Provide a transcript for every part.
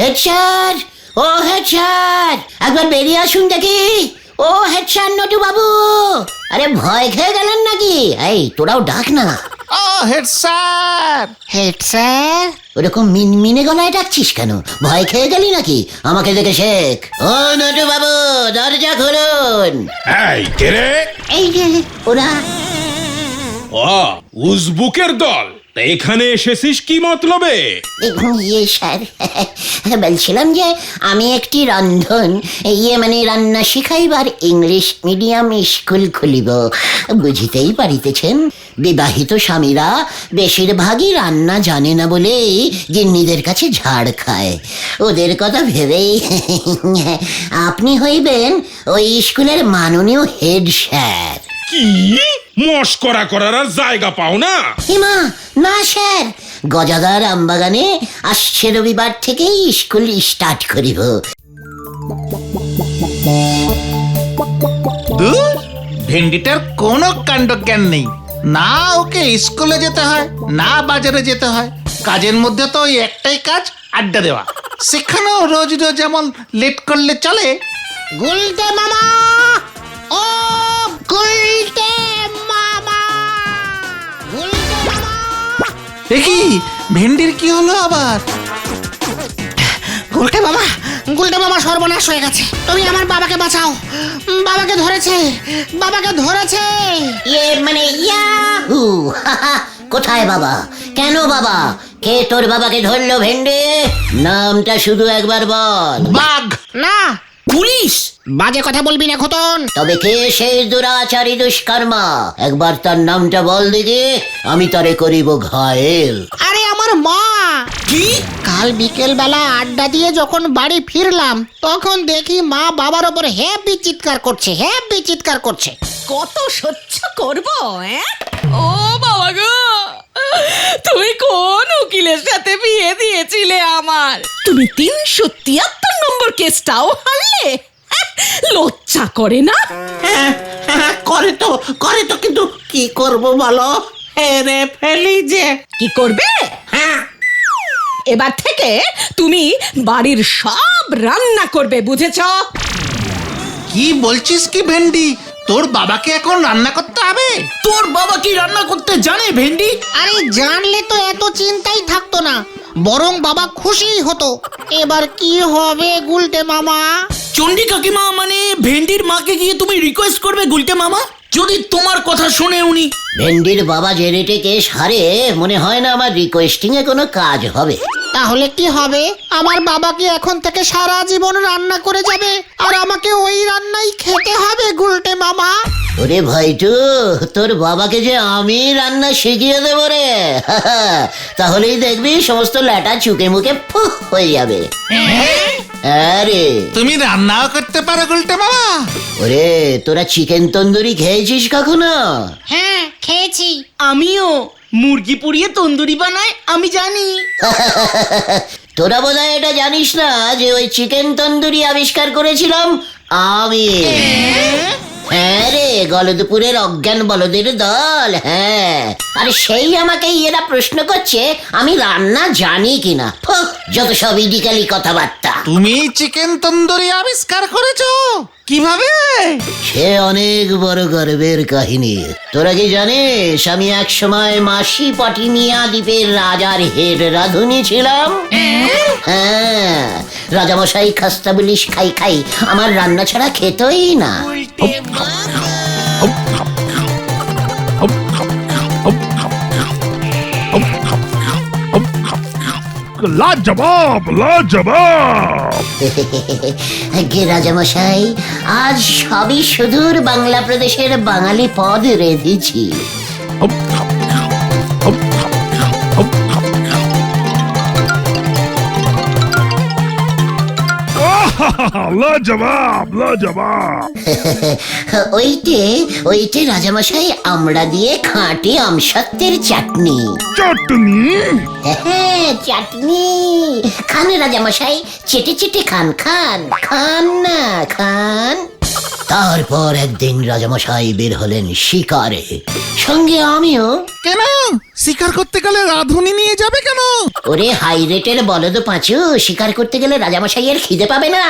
Head sir, ও head sir, একবার বেরিয়ে আসুন দেখি। ও হেড স্যার, নটু বাবু, আরে ভয় খেয়ে গেলেন নাকি? এই তোরাও ডাক না। ও হেড স্যার। হেড স্যার, ওরকম মিনমিনে গলায় ডাকছিস কেন? ভয় খেয়ে গেলি নাকি? আমাকে দেখে শেখ। ও নটু বাবু, দরজা খুলুন। এই কে রে? এই যে ওরা। ও উজবুকের দল, তা এখানে এসেছিস কি মতলবে? ইয়ে স্যার, বলছিলাম যে আমি একটি রন্ধন মানে রান্না শিখাইবার ইংলিশ মিডিয়াম স্কুল খুলিব। বুঝিতেই পারিতেছেন, বিবাহিত স্বামীরা বেশিরভাগই রান্না জানে না বলেই গিন্নিদের কাছে ঝাড় খায়। ওদের কথা ভেবেই আপনি হইবেন ওই স্কুলের মাননীয় হেড স্যার। কি মস্করা করার আর জায়গা পাও না? হিমা, না স্যার, গজাদার আমবাগানে আসছে রবিবার থেকেই স্কুল স্টার্ট করিব। দূর, ভেন্ডিটার কোনো কাণ্ডজ্ঞান নেই। না ওকে স্কুলে যেতে হয়, না বাজারে যেতে হয়। কাজের মধ্যে তো ওই একটাই কাজ, আড্ডা দেওয়া। সেখানেও রোজ রোজ যেমন লেট করলে চলে। গুলটে মামা, ও গুলটে মামা, গুলটে মামা। দেখি ভেন্ডির কি হলো আবার? গুলটে মামা সর্বনাশ হয়ে গেছে। তুমি আমার বাবাকে বাঁচাও। বাবাকে ধরেছে, বাবাকে ধরেছে। ইয়ে মানে ইয়াহু! কোথায় বাবা? কেন বাবা? কে তোর বাবাকে ধরলো ভেন্ডে? নামটা শুধু একবার বল। বাঘ। না, পুলিশ। বাজে কথা বলবি না খোতন। তবে কে সেই দুরাচারী দুষ্কর্মা? একবার তার নামটা বল দেখি, আমি তারে করিব ঘায়েল। আরে আমার মা। কি? কাল বিকেল বেলা আড্ডা দিয়ে যখন বাড়ি ফিরলাম, তখন দেখি মা বাবার ওপর হেব্বি চিৎকার করছে, হেব্বি চিৎকার করছে। কত সহ্য করব? ও বাবা গো, তুমি কোন উকিলের সাথে বিয়ে দিয়েছিলে আমার? তুমি 373 নম্বর কেসটাও হারলে? লজ্জা করে না? করে তো, কিন্তু কি করব বলো? হেরে ফেলি যে। কি করবে? এবার থেকে তুমি বাড়ির সব রান্না করবে, বুঝেছো? কি বলছিস কি ভেন্ডি? তোর বাবাকে এখন রান্না করতে হবে? তোর বাবা কি রান্না করতে জানে ভেন্ডি? আরে জানলে তো এত চিন্তাই থাকতো না, বরং বাবা খুশি হতো। এবার কি হবে গুলটে মামা? চন্ডী কাকিমা মানে ভেন্ডির মাকে গিয়ে তুমি রিকোয়েস্ট করবে গুলটে মামা, যদি তোমার কথা শুনে উনি। ভেন্ডির বাবা যে রেটে কেস হারে, মনে হয় না আমার রিকোয়েস্টিং এ কোনো কাজ হবে। তাহলে কি হবে? আমার বাবা কি এখন থেকে সারা জীবন রান্না করে যাবে, আর আমাকে ওই রান্নাই খেতে হবে গুলটে মামা? ওরে ভাইটু, তোর বাবাকে যে আমি রান্না শিখিয়ে দেবো রে। তাহলেই দেখবি সমস্ত ল্যাটা চুকে মুখে ফুহ হয়ে যাবে। আরে তুমি রান্নাও করতে পারো গুলটে মামা? ওরে, তোরা চিকেন তন্দুরি খেয়েছিস কখনো? হ্যাঁ, খেয়েছি। আমিও মুরগি পুড়িয়ে তন্দুরি বানায়, আমি জানি। তোরা বোধহয় এটা জানিস না যে ওই চিকেন তন্দুরি আবিষ্কার করেছিলাম আমি। হ্যাঁ রে, গলদপুরের অজ্ঞান বলদের দল। হ্যাঁ, আরে সেই আমাকে এরা প্রশ্ন করছে আমি রান্না জানি কিনা। যত সব ইডিকালি কথাবার্তা। তুমি চিকেন তন্দুরি আবিষ্কার করেছো? কিভাবে? সে অনেক বড় গর্বের কাহিনী। তোরা কি জানিস আমি এক সময় মাসি পটিমিয়া দ্বীপের রাজার হেড রাঁধুনি ছিলাম। হ্যাঁ, রাজামশাই খাস্তা বিলিশ খাই আমার রান্না ছাড়া খেতই না। লাজবাব লাজবাব। গে রাজামশাই, আজ সবই সুদূর বাংলা প্রদেশের বাঙালি পদ রেঁধেছি। লাজবাব লাজবাব। ওইটে রাজামশাই আমরা দিয়ে খাঁটি আমসত্ত্বের চাটনি। চটনি? হ্যাঁ, চাটনি। খান রাজামশাই, চেটে চেটে খান, খান খান না খান। তারপর একদিন রাজামশাই বের হলেন শিকারে, সঙ্গে আমিও। কেন শিকার করতে গেলে রাধুনি নিয়ে যাবে কেন? ওরে হাই রেটের বলদ পাঁচু, শিকার করতে গেলে রাজামশাইয়ের খিদে পাবে না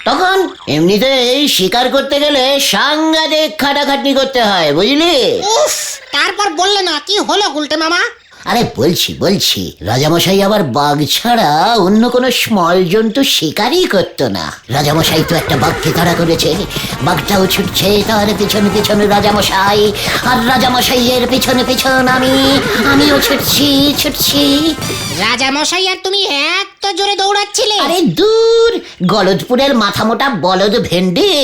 তখন? এমনিতেই শিকার করতে গেলে সাংঘাতিক খাটাখাটনি করতে হয়, বুঝলি? উফ, তারপর বললে না কি হলো গুলটে মামা? আরে বলছি রাজামশাই আবার বাঘ ছাড়া অন্য কোনো স্মল জন্তু শিকারই করতো না। রাজামশাই তো একটা বাঘকে তাড়া করেছে, বাঘটাও ছুটছে তার পিছনে পিছনে রাজামশাই, আর রাজামশাইয়ের পিছনে পিছন আমিও ছুটছি। রাজামশাই আর তুমি এত জোরে দৌড়াচ্ছিলে? আরে দূর, গলদপুরের মাথা মোটা বলদ ভেন্ডি,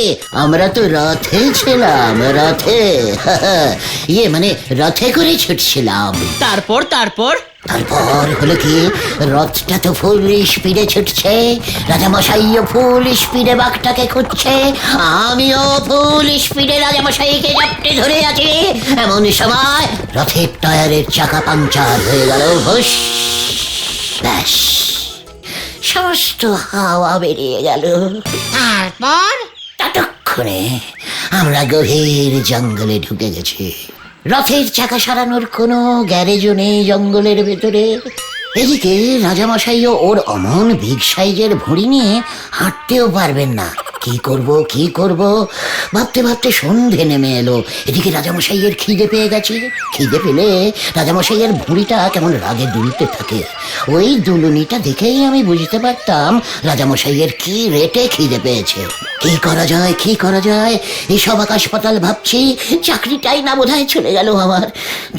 আমরা তো রথে ছিলাম, রথে মানে রথে করে ছুটছিলাম। তারপর তারপর হলো কি, রথটা তো ফুল স্পিডে ছুটছে, রাজামশাইও ফুল স্পিডে বাঘটাকে খুঁজছে, আমিও ফুল স্পিডে রাজামশাইকে জাপটে ধরে আছি। এমন সময় রথের টায়ারের চাকা পাংচার হয়ে গেল, হুস, ব্যাস সমস্ত হাওয়া বেরিয়ে গেল। তারপর? ততক্ষণে আমরা গভীর জঙ্গলে ঢুকে গেছি। রথের চাকা সারানোর কোনো গ্যারেজও নেই জঙ্গলের ভেতরে। এদিকে রাজামশাইও ওর অমন বিগ সাইজের ভুঁড়ি নিয়ে হাঁটতেও পারবেন না। কি করব ভাবতে সন্ধে নেমে এলো। এদিকে রাজামশাইয়ের খিদে পেয়ে গেছে। খিদে পেলে রাজামশাইয়ের ভুঁড়িটা কেমন রাগে দুলতে থাকে। ওই দুলুনিটা দেখেই আমি বুঝতে পারতাম রাজামশাইয়ের কি রেটে খিদে পেয়েছে। কি করা যায় এসব আকাশ পাতাল ভাবছি, চাকরিটাই না বোধহয় চলে গেল আমার।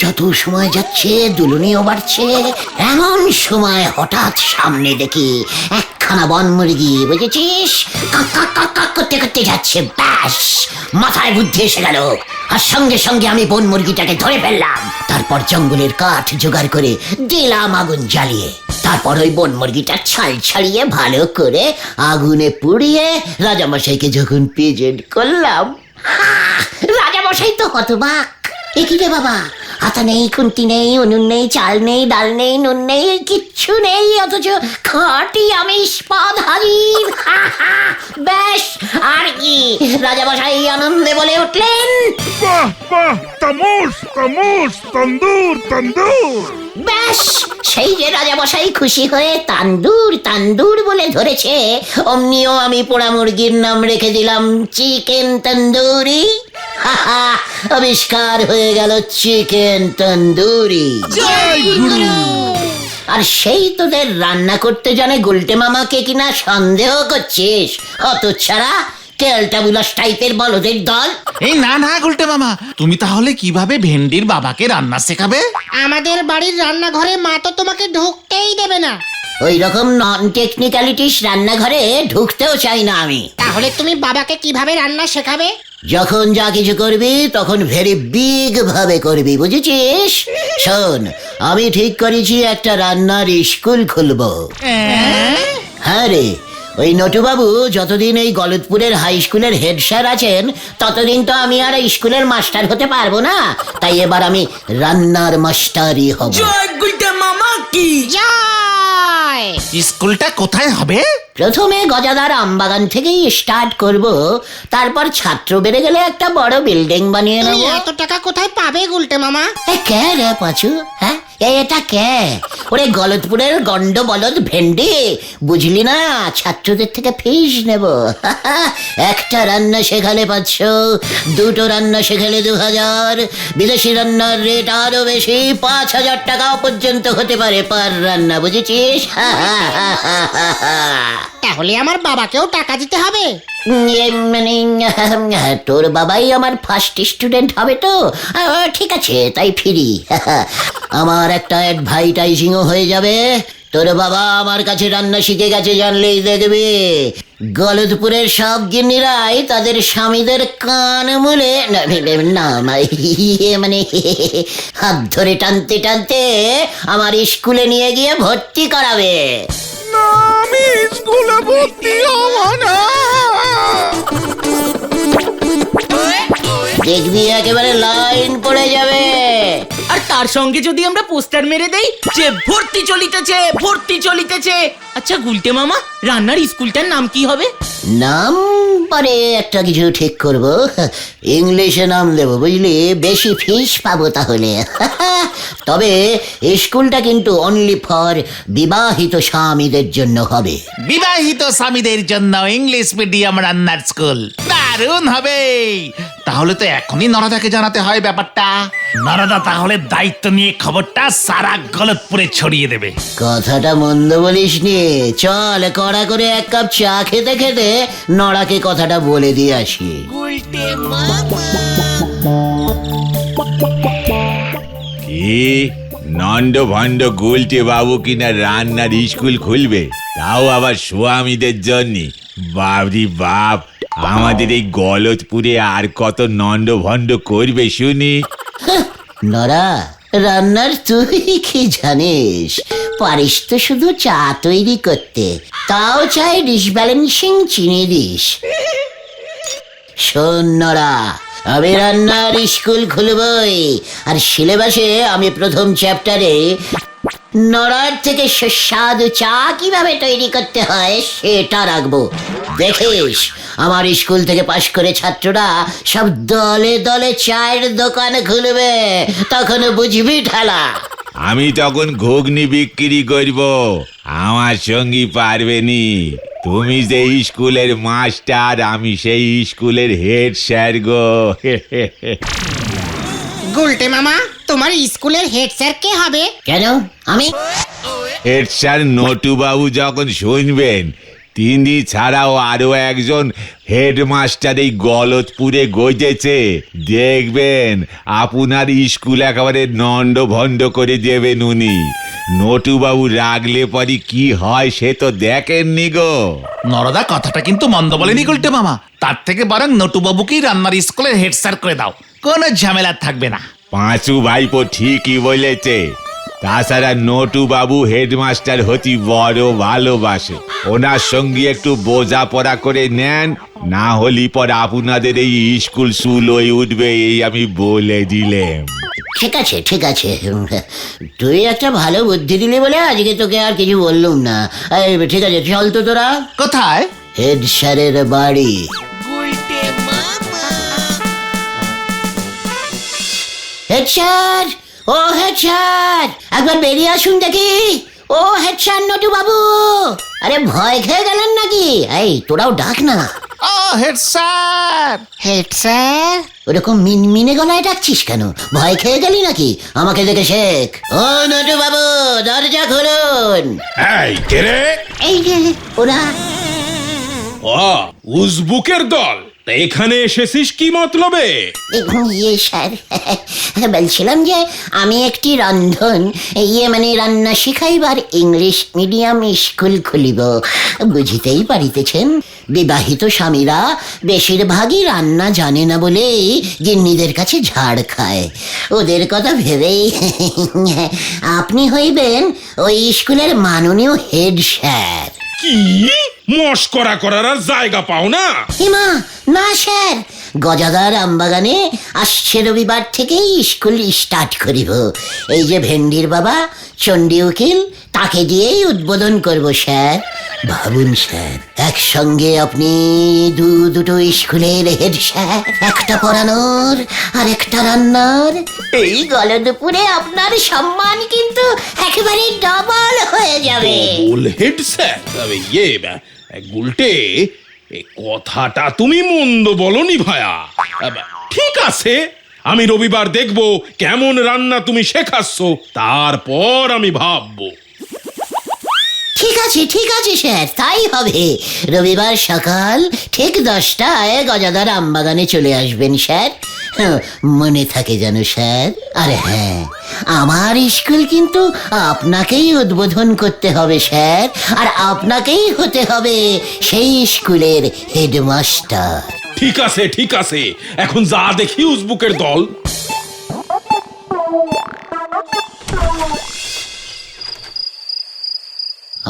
যত সময় যাচ্ছে দুলুনিও বাড়ছে। এমন সময় হঠাৎ সামনে দেখি একখানা বনমুরগি, বুঝেছিস, কাক করতে যাচ্ছে। ব্যাস মাথায় বুদ্ধি এসে গেল, আর সঙ্গে সঙ্গে আমি বনমুরগিটাকে ধরে ফেললাম। তারপর জঙ্গলের কাঠ জোগাড় করে দিলাম আগুন জ্বালিয়ে। তারপর ওই বনমুরগিটা ছাল ছাড়িয়ে ভালো করে আগুনে পুড়িয়ে রাজামশাইকে যখন প্রেজেন্ট করলাম, রাজামশাই তো হতবাক। এ কি রে বাবা, হাতা নেই, খুন্তি নেই, উনুন নেই, চাল নেই, ডাল নেই, নুন নেই, কিচ্ছু নেই, অথচ খাঁটি আমিষ পদ হাজির। ব্যাস আর কি, রাজামশাই আনন্দে বলে উঠলেন, বাহ বাহ, তামুস তামুস, তন্দুর তন্দুর। ব্যাস সেই যে রাজামশাই খুশি হয়ে তান্দুর বলে ধরেছে, অমনিও আমি পোড়া মুরগির নাম রেখে দিলাম চিকেন তন্দুরি। আবিষ্কার হয়ে গেল চিকেন তন্দুরি। আর সেই তোদের রান্না করতে জানে গুলটে মামাকে কিনা সন্দেহ করছিস? হতচ্ছাড়া কেলটাবুলাস টাইপের বলদের দল। এই না গুলটে মামা, তুমি তাহলে কিভাবে ভেন্ডির বাবাকে রান্না শেখাবে? আমাদের বাড়ির রান্নাঘরে মা তো তোমাকে ঢুকতেই দেবে না। ওই রকম নন টেকনিক্যালিটিস রান্নাঘরে ঢুকতেও চাই না আমি। তাহলে তুমি বাবাকে কিভাবে রান্না শেখাবে? যখন যা কিছু করবি তখন ভেরি বিগ ভাবে করবি, বুঝেছিস? শোন, আমি ঠিক করেছি একটা রান্নার স্কুল খুলবো। হ্যাঁ রে, ওই নটুবাবু যতদিন এই গলদপুরের হাই স্কুলের হেড স্যার আছেন ততদিন তো আমি আর এই স্কুলের মাস্টার হতে পারবো না। তাই এবার আমি রান্নার মাস্টারই হব। জয় গুলটে মামা কি জয়! স্কুলটা কোথায় হবে? প্রথমে গজাদার আমবাগান থেকেই স্টার্ট করব, তারপর ছাত্র বেড়ে গেলে একটা বড় বিল্ডিং বানিয়ে তুমি নেব। এত টাকা কোথায় পাবে গুলটে মামা? কে রে পাঁচু? হ্যাঁ এটা কে? ওরে গলদপুরের গন্ড বলদ ভেন্ডি, বুঝলি না? ছাত্রদের থেকে ফিস নেব। একটা রান্না শেখালে 500, দুটো রান্না শেখালে 2000, বিদেশি রান্নার রেট আরো বেশি, 5000 টাকাও পর্যন্ত হতে পারে পার রান্না, বুঝেছিস? তাহলে আমার বাবাকেও টাকা দিতে হবে? মানে তোর বাবাই আমার ফার্স্ট স্টুডেন্ট হবে তো, ঠিক আছে, তাই ফিরি। আমার একটা অ্যাডভার্টাইজিংও হয়ে যাবে। তোর বাবা আমার কাছে রান্না শিখে গেছে জানলেই দেখবি গলদপুরের সব গিন্নিরাই তাদের স্বামীদের কান মুলে মানে হাত ধরে টানতে টানতে আমার স্কুলে নিয়ে গিয়ে ভর্তি করাবে। না, আমি স্কুলে ভর্তি হব না। দেখবি একেবারে লাইন পড়ে যাবে। আর তার সঙ্গে যদি আমরা পোস্টার মেরে দেই যে ভর্তি চলিতেছে ভর্তি চলিতেছে। আচ্ছা গুলটে মামা, রান্নার স্কুলটার নাম কি হবে? নাম পরে একটা কিছু ঠিক করব, ইংলিশে নাম দেবো বুঝলি, বেশি ফিস পাবো তাহলে। তবে স্কুলটা কিন্তু অনলি ফর বিবাহিত স্বামীদের জন্য হবে। বিবাহিত স্বামীদের জন্য ইংলিশ মিডিয়াম রান্নার স্কুল, দারুণ হবে। তাহলে তো এখনই নরদাকে জানাতে হয় ব্যাপারটা। নরদা তাহলে দায়িত্ব নিয়ে খবরটা সারা গলতপুরে ছড়িয়ে দেবে। কথাটা মন্দ বলিস নি, চল কড়া করে এক কাপ চা খেতে খেতে নড়াকে কথাটা বলে দিয়ে আসি। কি নন্দ ভণ্ড গুলটে বাবু কিনা রান্নার স্কুল খুলবে, তাও আবার স্বামীদের জন্য? বাবরি বাপ, আমাদের এই গলতপুরে আর কত নন্দ ভণ্ড করবে শুনি। নড়া, রান্নার তুই কি জানিস? পারিস তো শুধু চা তৈরি করতে, তাও চাই ডিসব্যালেন্সিং চিনি দিস। শোন নড়া, আমি রান্নার স্কুল খুলবই, আর সিলেবাসে আমি প্রথম চ্যাপ্টারে নড়ার থেকে সুস্বাদু চা কিভাবে তৈরি করতে হয় সেটা রাখবো। দেখিস আমার স্কুল থেকে পাশ করে ছাত্ররা সব দলে দলে চায়ের দোকান খুলবে, তখন বুঝবি ঠেলা। আমি তখন ঘুগনি বিক্রি করব, আমার সঙ্গী পারবে নি। তুমি যে স্কুলের মাস্টার, আমি সেই স্কুলের হেড স্যার গো। গুলটে মামা, তোমার স্কুলের হেড স্যার কে হবে? কেন আমি? হেড স্যার নটু বাবু যখন শুনবেন তিনি ছাড়াও আরো একজন হেডমাস্টার এই গলতপুরে গজেছে, দেখবেন আপনার স্কুল একেবারে নন্ড ভণ্ড করে দেবেন উনি। নটু বাবু রাগলে পরে কি হয় সে তো দেখেননি গো। নরদা কথাটা কিন্তু মন্দ বলেনি গুলটে মামা। তার থেকে বরং নটুবাবুকেই রান্নার স্কুলের হেড স্যার করে দাও, কোনো ঝামেলা থাকবে না। পাঁচু ভাইপো ঠিকই বলেছে। তাছাড়া নটু বাবু হেডমাস্টার হতে বড় ভালোবাসে, ওনার সঙ্গে একটু বোঝাপড়া করে নেন, না হলি পর আপনাদের এই স্কুল সুল হয়ে উঠবে, এই আমি বলে দিলাম। ঠিক আছে ঠিক আছে, তুই একটা ভালো বুদ্ধি দিলি বলে আজকে তোকে আর কিছু বললুম না। এই, ঠিক আছে চল তো তোরা। কোথায়? হেড স্যারের বাড়ি। হেড স্যার, ও হেড স্যার, একবার বেরিয়ে আসুন দেখি। ও হেড স্যার নটু বাবু, আরে ভয় খেয়ে গেলেন নাকি? এই তোরাও ডাক না। ও হেড স্যার। Head sir? ওরকম মিনমিনে গলায় ডাকছিস কেন? ভয় খেয়ে গেলি নাকি? আমাকে দেখে শেখ। ও নটু বাবু, দরজা খুলুন। এই কে রে? এই যে ওরা। ও উজবুকের দল, তা এখানে এসেছিস কি মতলবে? ইয়ে স্যার, বলছিলাম যে আমি একটি রান্না শিখাইবার ইংলিশ মিডিয়াম স্কুল খুলিব। বুঝিতেই পারিতেছেন, বিবাহিত স্বামীরা বেশিরভাগই রান্না জানে না বলেই গিন্নিদের কাছে ঝাড় খায়। ওদের কথা ভেবেই আপনি হইবেন ওই স্কুলের মাননীয় হেড স্যার। কি মস্করা করার আর জায়গা পাও না? হিমা, না স্যার, গজাদার আমবাগানে আসছে রবিবার থেকেই স্কুল স্টার্ট করিব। এই যে ভেন্ডির বাবা চণ্ডী উকিল, তাকে দিয়েই উদ্বোধন করব স্যার। ভাবুন স্যার, একসঙ্গে আপনি দুটো স্কুলের হেড স্যার, একটা পড়ানোর আর একটা রান্নার। এই গলদপুরে আপনার সম্মান কিন্তু একেবারে ডবল হয়ে যাবে। বল হেড স্যার, তবে গুলটে, এই কথাটা তুমি মন্দ বলনি ভায়া। ঠিক আছে, আমি রবিবার দেখব কেমন রান্না তুমি শেখাচ্ছ, তারপর আমি ভাববো। ঠিক আছে স্যার, তাই হবে। রবিবার সকাল ঠিক 10টায় গজাদার আমবাগানে চলে আসবেন স্যার। মনে থাকে যেন স্যার। আরে হ্যাঁ, আমার স্কুল কিন্তু আপনাকেই উদ্বোধন করতে হবে স্যার, আর আপনাকেই হতে হবে সেই স্কুলের হেডমাস্টার। ঠিক আছে, এখন যা দেখি উজবুকের দল।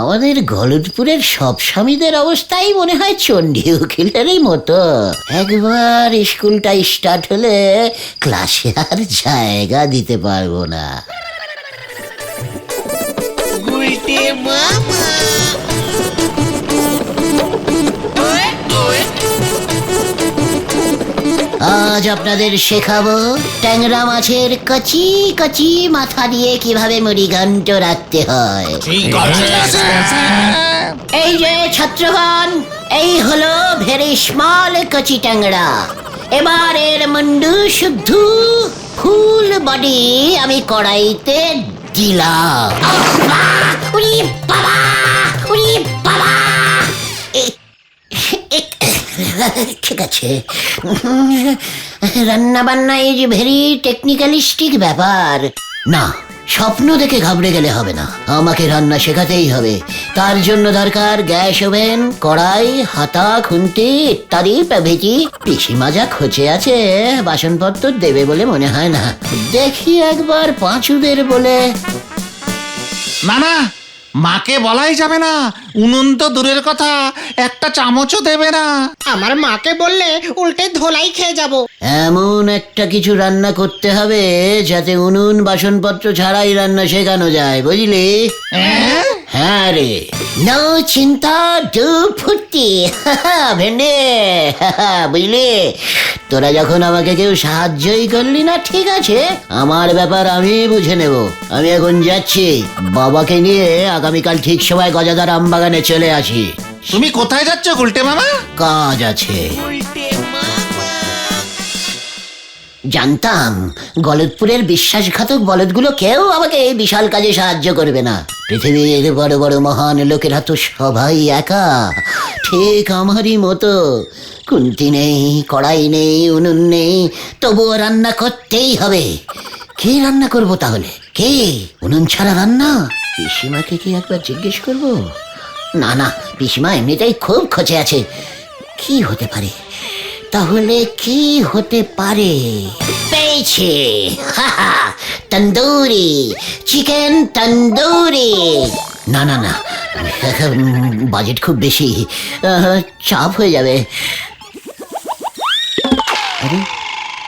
আমাদের গলদপুরের সব স্বামীদের অবস্থাই মনে হয় চণ্ডী উকিলেরই মতো। একবার স্কুলটা স্টার্ট হলে ক্লাসে আর জায়গা দিতে পারবো না। আজ আপনাদের শেখাবো ট্যাংরা মাছের কচি কচি মাথা দিয়ে কিভাবে মুড়িঘণ্ট রাখতে হয়। এই যে ছাত্রগণ, এই হলো ভেরি স্মল কচি ট্যাংরা। এবার এর মুন্ডু শুদ্ধ ফুল বডি আমি কড়াইতে দিলাম। উরি বাবা, উরি বাবা। ঠিক আছে, রান্না বান্না ইজ ভেরি টেকনিক্যালিস্টিক ব্যাপার। না, স্বপ্ন দেখে ঘাবড়ে গেলে হবে না, আমাকে রান্না শেখাতেই হবে। তার জন্য দরকার গ্যাস ওভেন, কড়াই, হাতা, খুন্তি ইত্যাদি প্রভৃতি। পিসিমা যা খোঁচে আছে, বাসনপত্র দেবে বলে মনে হয় না। দেখি একবার পাঁচুদের বলে। না না, মাকে বলাই যাবে না। উনুন তো দূরের কথা, একটা চামচও দেবে না। আমার মাকে বললে উল্টে ধোলাই খেয়ে যাব। এমন একটা কিছু রান্না করতে হবে যাতে উনুন বাসনপত্র ছাড়াই রান্না শেখানো যায়, বুঝলি? হ্যাঁ রে, নো চিন্তা ডু ফুর্তি। ভেন্ডে, বুঝলি? তোরা যখন আমাকে কেউ সাহায্যই করলি না, ঠিক আছে, আমার ব্যাপার আমি বুঝে নেব। আমি এখন যাচ্ছি, বাবাকে নিয়ে আগামীকাল ঠিক সময় গজাদার আমবাগানে চলে আসি। তুমি কোথায় যাচ্ছ গুলটে মামা? কাজ আছে। জানতাম গলদপুরের বিশ্বাসঘাতক বলদগুলো কেউ আমাকে এই বিশাল কাজে সাহায্য করবে না। পৃথিবীর বড় বড় মহান লোকেরা তো সবাই একা, ঠিক আমারই মতো। খুন্তি নেই, কড়াই নেই, উনুন নেই, তবুও রান্না করতেই হবে। কে রান্না করবো তাহলে? কে? উনুন ছাড়া রান্না? পিসিমাকে কি একবার জিজ্ঞেস করবো? না না, পিসিমা এমনিতেই খুব খচে আছে। কি হতে পারে তাহলে? কি হতে পারে? পেয়েছে, তন্দুরি, চিকেন তন্দুরি। না না না, বাজেট খুব বেশি, চাপ হয়ে যাবে। আরে,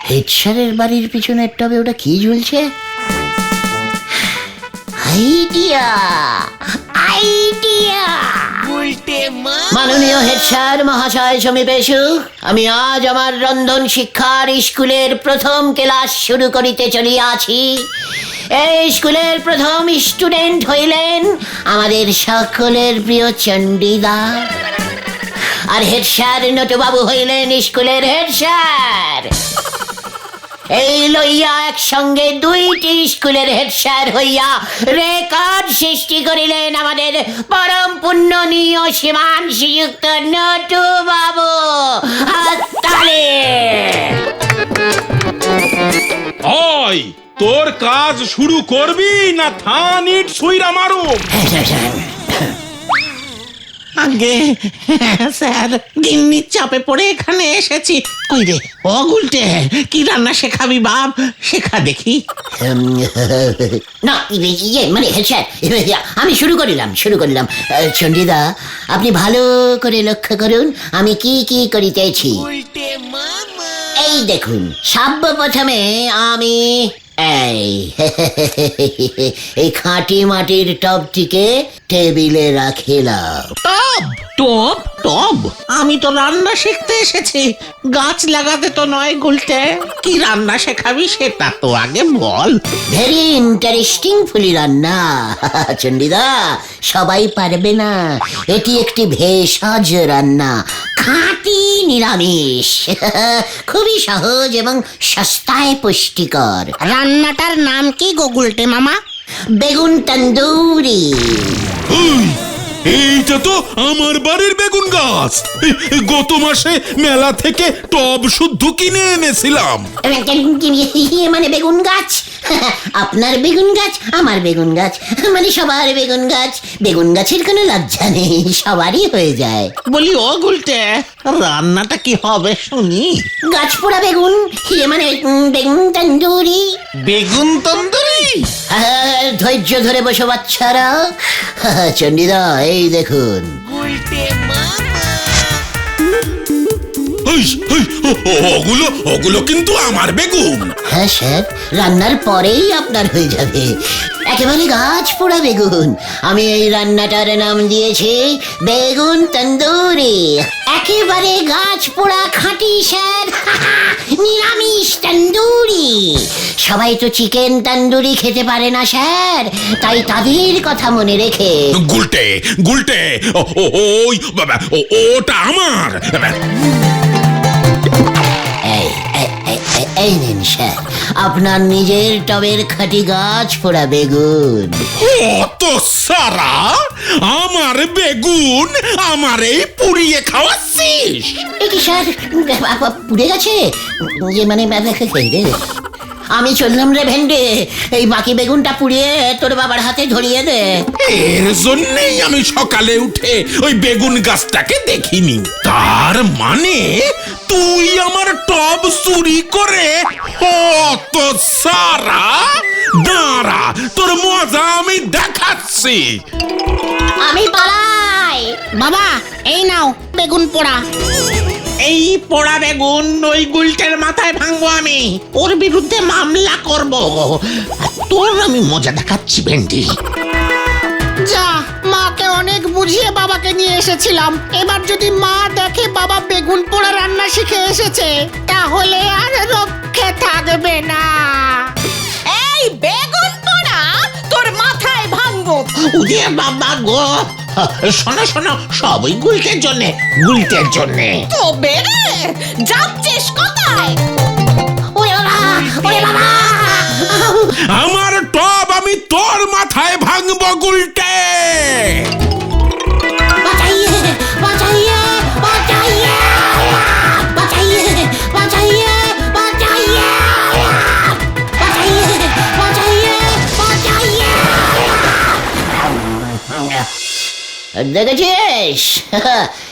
হেড স্যারের বাড়ির পিছনে টবে ওটা কি ঝুলছে? Idea, idea! মাননীয় হেড স্যার মহাশয় সমীপেশু, আমি আজ আমার রন্ধন শিক্ষার স্কুলের প্রথম ক্লাস শুরু করিতে চলিয়াছি। এই স্কুলের প্রথম স্টুডেন্ট হইলেন আমাদের সকলের প্রিয় চণ্ডীদা, আর হেড স্যার নটুবাবু হইলেন স্কুলের হেড স্যার। এই লইয়া একসঙ্গে দুইটি স্কুলের হেড স্যার হইয়া রেকর্ড সৃষ্টি করিলেন আমাদের পরম পুণ্যনীয় শ্রীমান শ্রীযুক্ত নটু বাবু। হাততালি! ওই তোর কাজ শুরু করবি না থান ইট সুইরা মারুম? আগে স্যার, গিন্নির চাপে পড়ে এখানে এসেছি। কই রে ও গুলটে, কি রান্না শেখাবি বাপ? শেখা দেখি। না, মানে হেড স্যার, আমি শুরু করিলাম। চণ্ডীদা, আপনি ভালো করে লক্ষ্য করুন আমি কি কি করিতেছি। এই দেখুন, সর্বপ্রথমে আমি এই খাঁটি মাটির টবটিকে টেবিলে রাখিলাম। টব টব টব? আমি তো রান্না শিখতে এসেছি, গাছ লাগাতে তো নয় গুলটে। কি রান্না শেখাবি সেটা তো আগে বল। ভেরি ইন্টারেস্টিং ফুলি রান্না চণ্ডীদা, সবাই পারবে না। এটি একটি ভেষজ রান্না, খাঁটি নিরামিষ, খুবই সহজ এবং সস্তায় পুষ্টিকর। রান্নাটার নাম কি গো গুলটে মামা? বেগুন তন্দুরি। এইটা তো আমার বাড়ির বেগুন গাছ। গত মাসে মেলা থেকে টব শুদ্ধ কিনে এনেছিলাম। মানে বেগুন গাছ? আপনার বেগুন গাছ, আমার বেগুন গাছ, মানে সবার বেগুন গাছ। বেগুন গাছের কোনো লজ্জা নেই, সবারই হয়ে যায়। বলি ও গুলটে, রান্নাটা কি হবে শুনি? গাছ পোড়া বেগুন, মানে বেগুন তন্দুরি। বেগুন তন্দুরি? ধৈর্য ধরে বসো বাচ্চারা। চন্ডিদা এই দেখুন। ওগুলো কিন্তু আমার বেগুন। হ্যাঁ স্যার, রান্নার পরেই আপনার হয়ে যাবে। একেবারে গাছ পোড়া বেগুন। আমি এই রান্নাটার নাম দিয়েছি বেগুন তন্দুরি। একেবারে গাছ পোড়া খাঁটি স্যার, নিরামিষ তন্দুরি। সবাই তো চিকেন তন্দুরি খেতে পারে না স্যার, তাই তাদের কথা মনে রেখে। গুলটে গুলটে ওই বাবা ওটা আমার। এই নিন স্যার, আপনার নিজের টবের খাঁটি গাছ পোড়া বেগুন। অত সারা আমার বেগুন আমারে পুড়িয়ে খাওয়াচ্ছিস? এ কি স্যার, পুড়ে গেছে? মানে আমি চললাম রে ভেন্ডে, এই বাকি বেগুনটা পুড়িয়ে তোর বাবার হাতে ধরিয়ে দে। এর জন্যই আমি সকালে উঠে ওই বেগুন গাছটাকে দেখিনি। তার মানে তুই আমার টব চুরি করে? অত সারা দাঁড়া, তোর মজা আমি দেখাচ্ছি। আমি পালাই। বাবা এই নাও বেগুন পোড়া। এই পোড়া বেগুন ওই গুলটের মাথায় ভাঙবো আমি, ওর বিরুদ্ধে মামলা করব। আর তোর আমি মজা দেখাচ্ছি ভেন্ডি। যা, মাকে অনেক বুঝিয়ে বাবাকে নিয়ে এসেছিলাম। এবার যদি মা দেখে বাবা বেগুন পোড়া রান্না শিখে এসেছে, তাহলে আর রক্ষে থাকবে না। এই বেগুন পোড়া তোর মাথায় ভাঙবো। উদে বাবা গো, শোনো শোনো, সব ওই গুলটের জন্যে, গুলটের জন্যে। তবে রে, যাচ্ছিস কোথায়? ওরে বাবা, ওরে বাবা। আমার টব আমি তোর মাথায় ভাঙবো গুলটে। বাঁচাইয়ে, বাঁচাইয়ে, বাঁচাইয়ে, বাঁচাইয়ে, বাঁচাইয়ে, বাঁচাইয়ে, বাঁচাইয়ে, বাঁচাইয়ে, বাঁচাইয়ে। দেখেছিস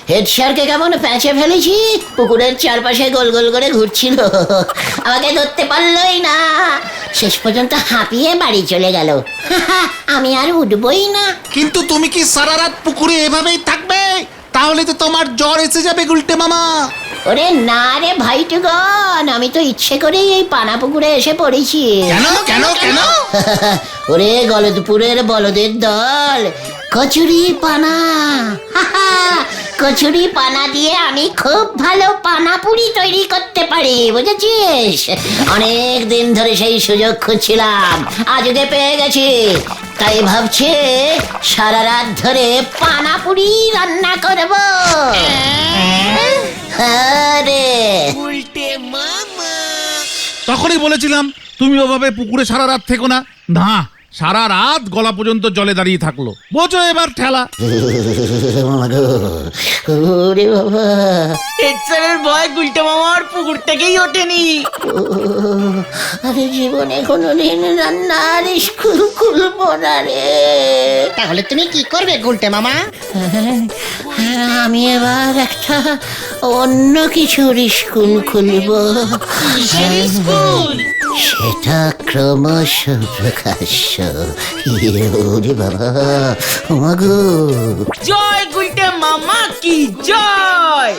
হেড স্যারকে কেমন প্যাঁচে ফেলেছি? পুকুরের চারপাশে গোল গোল করে ঘুরছিল, আমাকে ধরতে পারলই না। শেষ পর্যন্ত হাঁপিয়ে বাড়ি চলে গেল। আমি আর উঠবই না। কিন্তু তুমি কি সারা রাত পুকুরে এভাবেই থাকবে? তাহলে তো তোমার জ্বর এসে যাবে গুলটে মামা। ওরে না রে ভাইটুগন, আমি তো ইচ্ছে করেই এই পানা পুকুরে এসে পড়েছি। কেন কেন কেন? ওরে গলদপুরের বলদের দল, কচুরি পানা। কচুরি পানা দিয়ে আমি খুব ভালো পানা পুরি তৈরি করতে পারি, বুঝেছিস? অনেক দিন ধরে সেই সুযোগ খুঁজছিলাম, আজকে পেয়ে গেছি। তাই ভাবছি সারা রাত ধরে পানা পুরি রান্না করব। আরে তখনই বলেছিলাম তুমি ওভাবে পুকুরে সারা রাত থেকো না। না, সারা রাত গলা পর্যন্ত জলে দাঁড়িয়ে থাকলো। বোঝো এবার ঠেলা। ওরে বাবা, হেড স্যারের ভয় গুলটে মামার পুকুর থেকেই ওঠেনি। আরে জীবনে কোনোদিন রান্নার স্কুল খুলবো না রে। তাহলে তুমি কি করবে গুলটে মামা? আমি এবার একটা অন্য কিছুর স্কুল খুলবো। সেটা ক্রমশ প্রকাশ্য। ওরে বাবা, ওমাগো। জয় গুলটে মামা কি জয়।